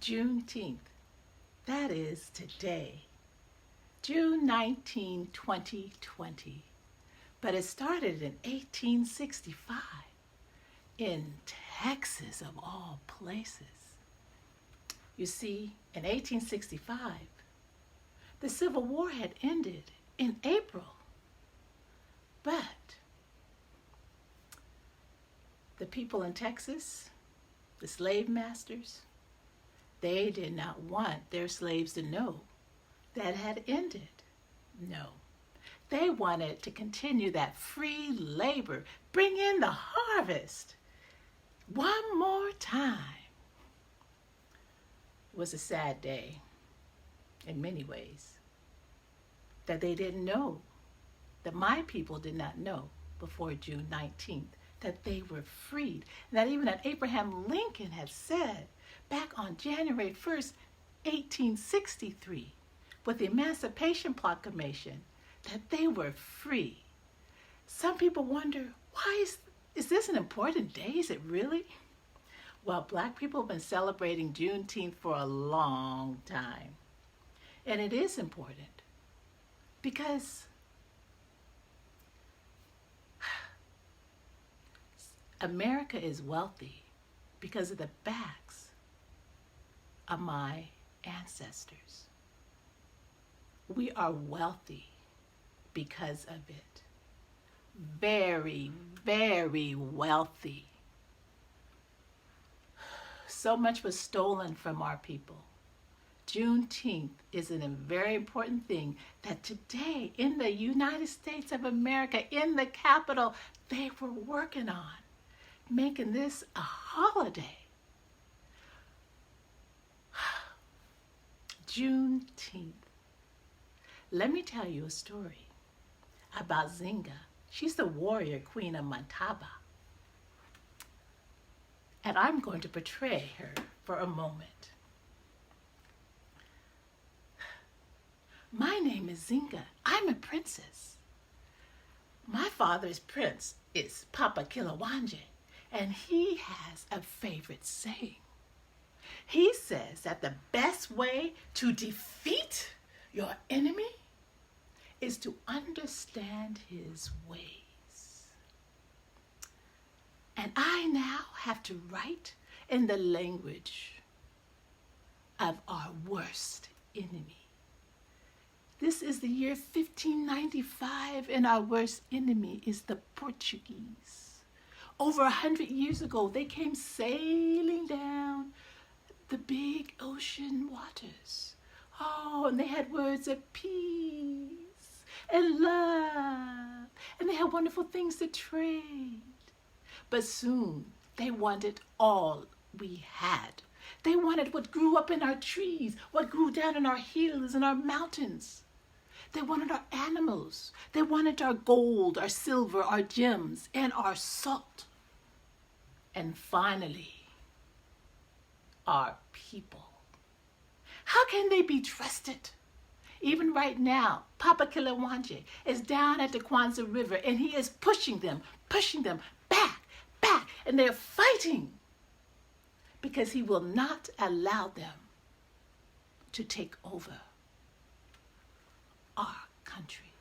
Juneteenth. That is today, June 19, 2020. But it started in 1865 in Texas, of all places. You see, in 1865, the Civil War had ended in April. But the people in Texas, the slave masters, they did not want their slaves to know that had ended. No. They wanted to continue that free labor, bring in the harvest one more time. It was a sad day in many ways that they didn't know, that my people did not know before June 19th, that they were freed. That even that Abraham Lincoln had said back on January 1st, 1863, with the Emancipation Proclamation, that they were free. Some people wonder, why is this an important day? Is it really? Well, Black people have been celebrating Juneteenth for a long time. And it is important because America is wealthy because of the backs of my ancestors. We are wealthy because of it. Very, very wealthy. So much was stolen from our people. Juneteenth is a very important thing that today in the United States of America, in the Capitol, they were working on, making this a holiday. Juneteenth. Let me tell you a story about Zinga. She's the warrior queen of Mantaba. And I'm going to portray her for a moment. My name is Zinga. I'm a princess. My father's prince is Papa Kilawanje, and he has a favorite saying. He says that the best way to defeat your enemy is to understand his ways. And I now have to write in the language of our worst enemy. This is the year 1595, and our worst enemy is the Portuguese. Over 100 years ago, they came sailing down the big ocean waters. Oh, and they had words of peace and love, and they had wonderful things to trade. But soon, they wanted all we had. They wanted what grew up in our trees, what grew down in our hills and our mountains. They wanted our animals. They wanted our gold, our silver, our gems, and our salt. And finally, our people. How can they be trusted? Even right now, Papa Kilawanje is down at the Kwanzaa River, and he is pushing them back, and they're fighting because he will not allow them to take over our country.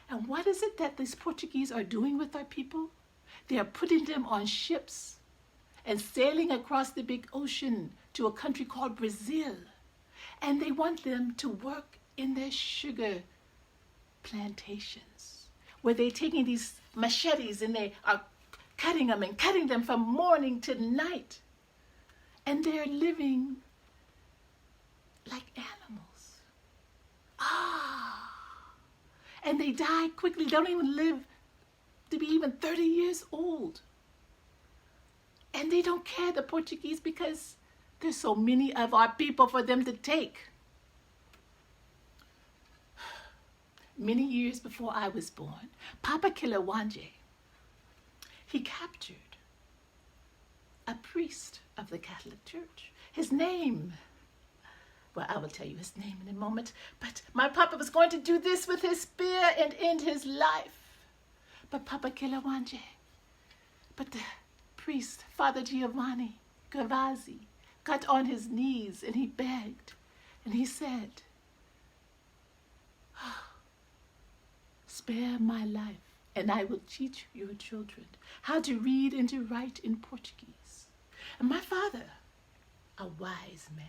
And what is it that these Portuguese are doing with our people? They are putting them on ships and sailing across the big ocean to a country called Brazil. And they want them to work in their sugar plantations, where they're taking these machetes and they are cutting them from morning to night. And they're living like animals. And they die quickly. They don't even live to be even 30 years old. And they don't care, the Portuguese, because there's so many of our people for them to take. Many years before I was born, Papa Kilawanje, he captured a priest of the Catholic Church. His name, well, I will tell you his name in a moment, but my papa was going to do this with his spear and end his life. But Papa Kilawanje, but the priest, Father Giovanni Gavazzi, got on his knees and he begged and he said, spare my life and I will teach your children how to read and to write in Portuguese. And my father, a wise man,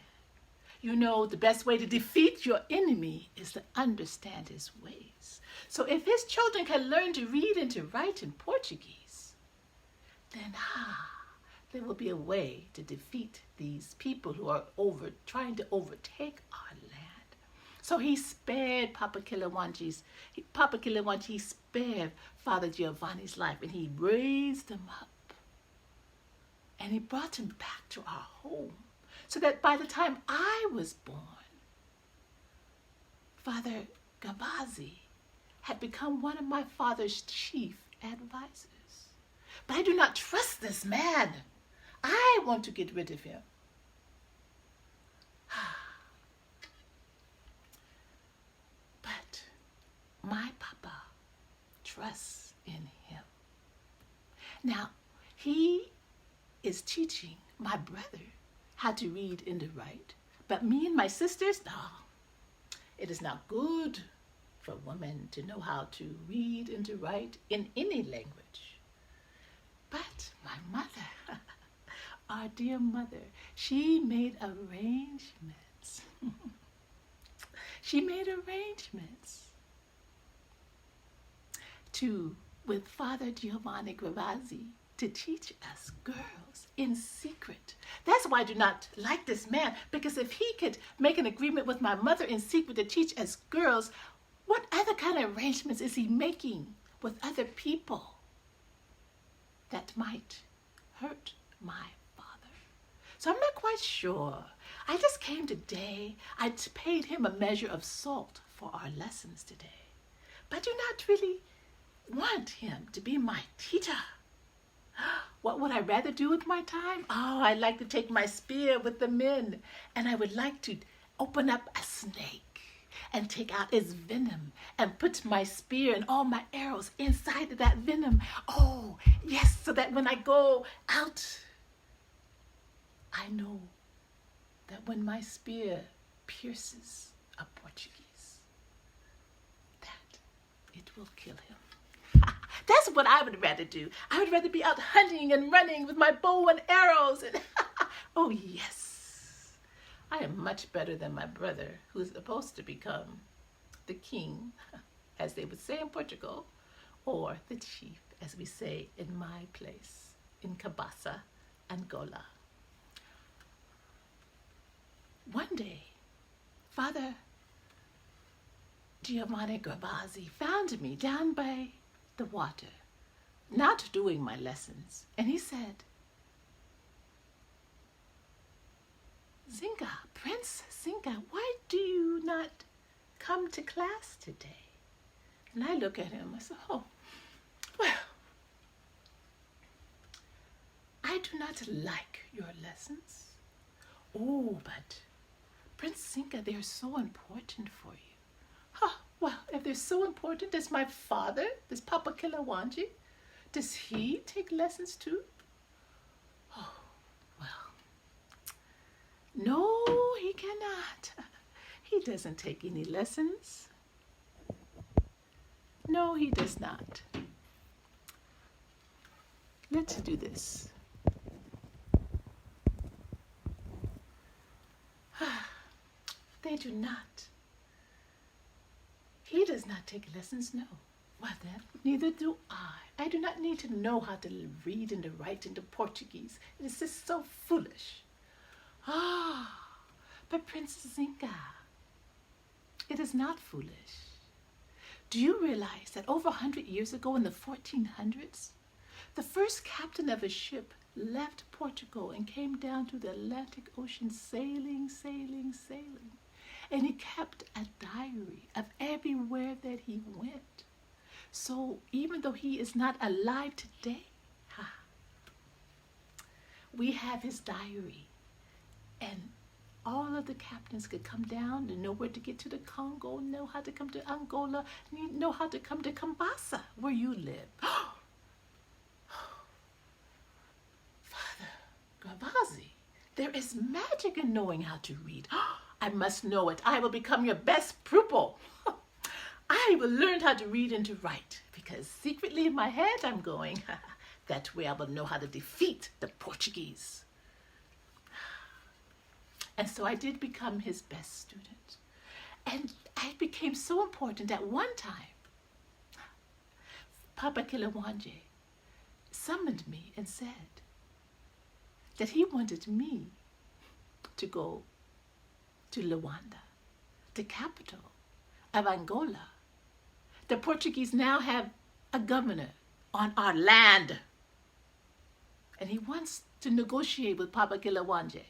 you know, the best way to defeat your enemy is to understand his ways. So if his children can learn to read and to write in Portuguese, then there will be a way to defeat these people who are trying to overtake our land. So he spared Papa Kilawanji spared Father Giovanni's life, and he raised him up. And he brought him back to our home, so that by the time I was born, Father Gabazi had become one of my father's chief advisors. But I do not trust this man. I want to get rid of him. But my papa trusts in him. Now, he is teaching my brother how to read and to write. But me and my sisters, no. It is not good for women to know how to read and to write in any language. But my mother, our dear mother, she made arrangements. She made arrangements with Father Giovanni Gravazzi to teach us girls in secret. That's why I do not like this man, because if he could make an agreement with my mother in secret to teach us girls, what other kind of arrangements is he making with other people that might hurt my father? So I'm not quite sure. I just came today. I paid him a measure of salt for our lessons today. But I do not really want him to be my teacher. What would I rather do with my time? Oh, I'd like to take my spear with the men, and I would like to open up a snake and take out its venom and put my spear and all my arrows inside of that venom. Oh, yes, so that when I go out, I know that when my spear pierces a Portuguese, that it will kill him. That's what I would rather do. I would rather be out hunting and running with my bow and arrows. And oh, yes. I am much better than my brother, who is supposed to become the king, as they would say in Portugal, or the chief, as we say in my place, in Cabasa, Angola. One day, Father Giovanni Gravazzi found me down by the water, not doing my lessons, and he said, Zinga, Prince Zinga, why do you not come to class today? And I look at him, I said, oh, well, I do not like your lessons. Oh, but Prince Zinga, they're so important for you. Well, if they're so important, does my father, does Papa Kilawanji, does he take lessons too? Oh, well, no, he cannot. He doesn't take any lessons. No, he does not. Let's do this. They do not. He does not take lessons, no. Well then, neither do I. I do not need to know how to read and to write into Portuguese. It is just so foolish. But Princess Zinga, it is not foolish. Do you realize that over 100 years ago in the 1400s, the first captain of a ship left Portugal and came down to the Atlantic Ocean sailing, sailing, sailing. And he kept a diary of everywhere that he went. So even though he is not alive today, we have his diary. And all of the captains could come down and know where to get to the Congo, know how to come to Angola, and know how to come to Kambasa, where you live. Father Gravazzi, There is magic in knowing how to read. I must know it. I will become your best pupil. I will learn how to read and to write, because secretly in my head I'm going, that way I will know how to defeat the Portuguese. And so I did become his best student. And I became so important at one time. Papa Kilawanje summoned me and said that he wanted me to go to Luanda, the capital of Angola. The Portuguese now have a governor on our land. And he wants to negotiate with Papa Kilawanje.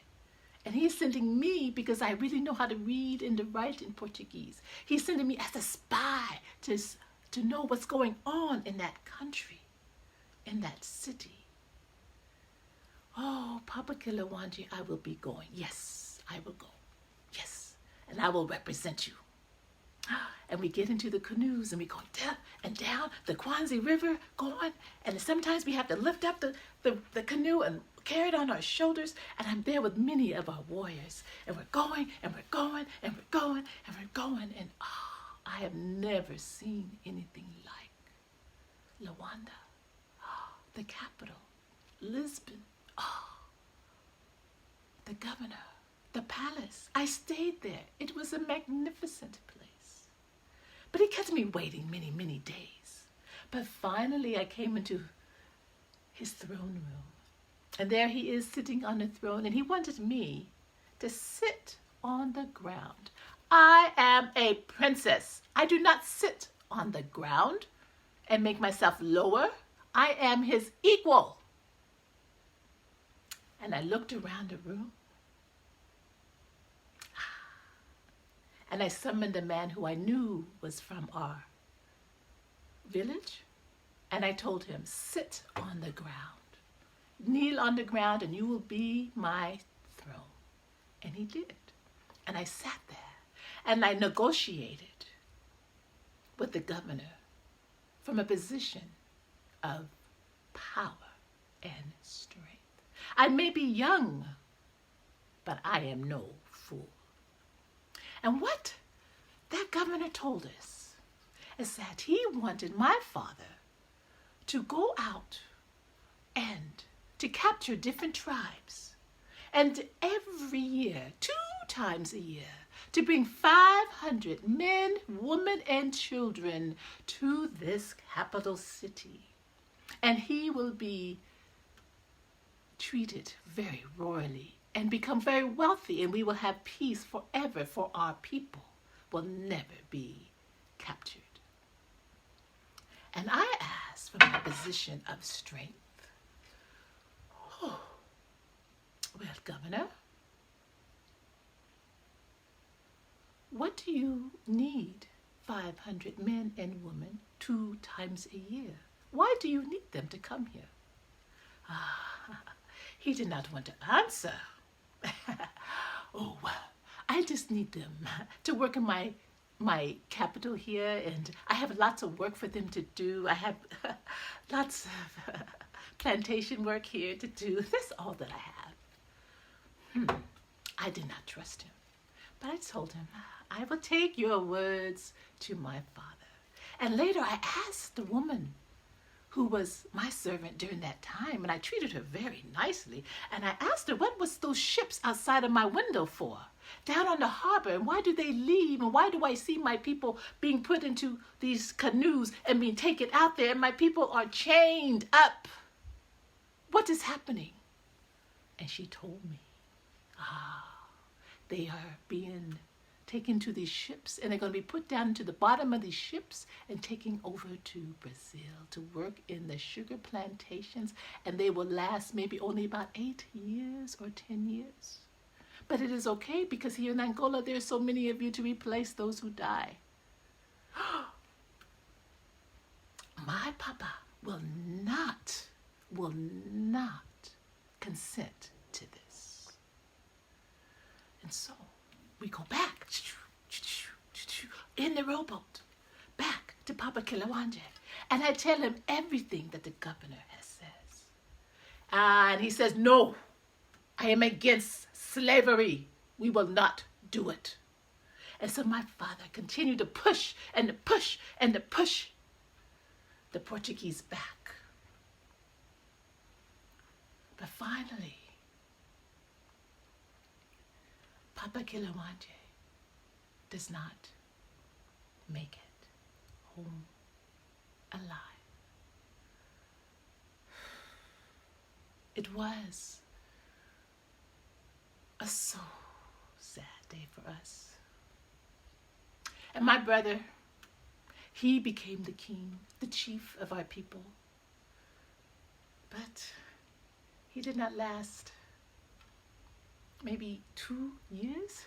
And he's sending me because I really know how to read and to write in Portuguese. He's sending me as a spy to know what's going on in that country, in that city. Oh, Papa Kilawanje, I will be going. Yes, I will go. Yes, and I will represent you. And we get into the canoes and we go down and down the Kwanzi River, going. And sometimes we have to lift up the canoe and carry it on our shoulders. And I'm there with many of our warriors. And we're going and we're going and we're going and we're going. And I have never seen anything like Luanda, the capital, Lisbon, the governor, the palace. I stayed there. It was a magnificent place. But he kept me waiting many, many days. But finally I came into his throne room. And there he is sitting on the throne. And he wanted me to sit on the ground. I am a princess. I do not sit on the ground and make myself lower. I am his equal. And I looked around the room. And I summoned a man who I knew was from our village. And I told him, sit on the ground. Kneel on the ground and you will be my throne. And he did. And I sat there and I negotiated with the governor from a position of power and strength. I may be young, but I am no fool. And what that governor told us is that he wanted my father to go out and to capture different tribes. And every year, 2 times a year, to bring 500 men, women, and children to this capital city. And he will be treated very royally and become very wealthy, and we will have peace forever, for our people will never be captured. And I asked from a position of strength, well, Governor, what do you need 500 men and women 2 times a year? Why do you need them to come here? He did not want to answer. Oh, well, I just need them to work in my capital here, and I have lots of work for them to do. I have lots of plantation work here to do. That's all that I have. I did not trust him, but I told him, I will take your words to my father. And later I asked the woman who was my servant during that time, and I treated her very nicely. And I asked her, what was those ships outside of my window for? Down on the harbor, and why do they leave? And why do I see my people being put into these canoes and being taken out there, and my people are chained up? What is happening? And she told me, they are being taken to these ships, and they're going to be put down to the bottom of these ships and taken over to Brazil to work in the sugar plantations, and they will last maybe only about 8 years or 10 years. But it is okay, because here in Angola there are so many of you to replace those who die. My papa will not consent to this. And so we go back in the rowboat, back to Papa Kilawanje. And I tell him everything that the governor has says. And he says, no, I am against slavery. We will not do it. And so my father continued to push and to push and to push the Portuguese back. But finally, Papa Kilawanje does not make it home alive. It was a so sad day for us. And my brother, he became the king, the chief of our people. But he did not last maybe 2 years.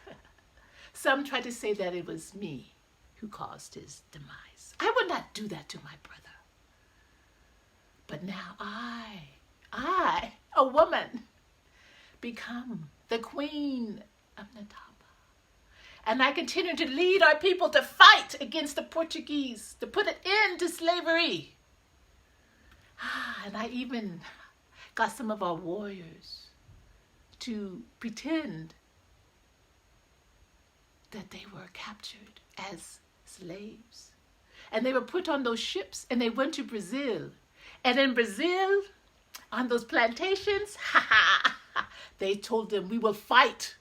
Some try to say that it was me who caused his demise. I would not do that to my brother. But now I, a woman, become the queen of Nataba. And I continue to lead our people to fight against the Portuguese, to put an end to slavery. And I even got some of our warriors to pretend that they were captured as slaves. And they were put on those ships and they went to Brazil. And in Brazil, on those plantations, they told them, we will fight.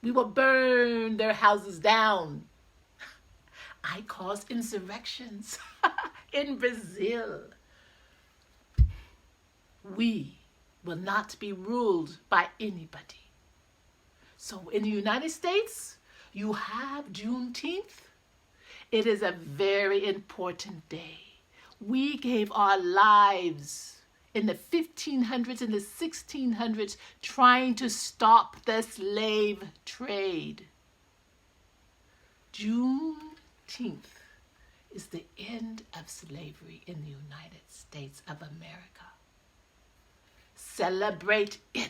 We will burn their houses down. I caused insurrections in Brazil. We will not be ruled by anybody. So in the United States, you have Juneteenth. It is a very important day. We gave our lives in the 1500s and the 1600s trying to stop the slave trade. Juneteenth is the end of slavery in the United States of America. Celebrate it.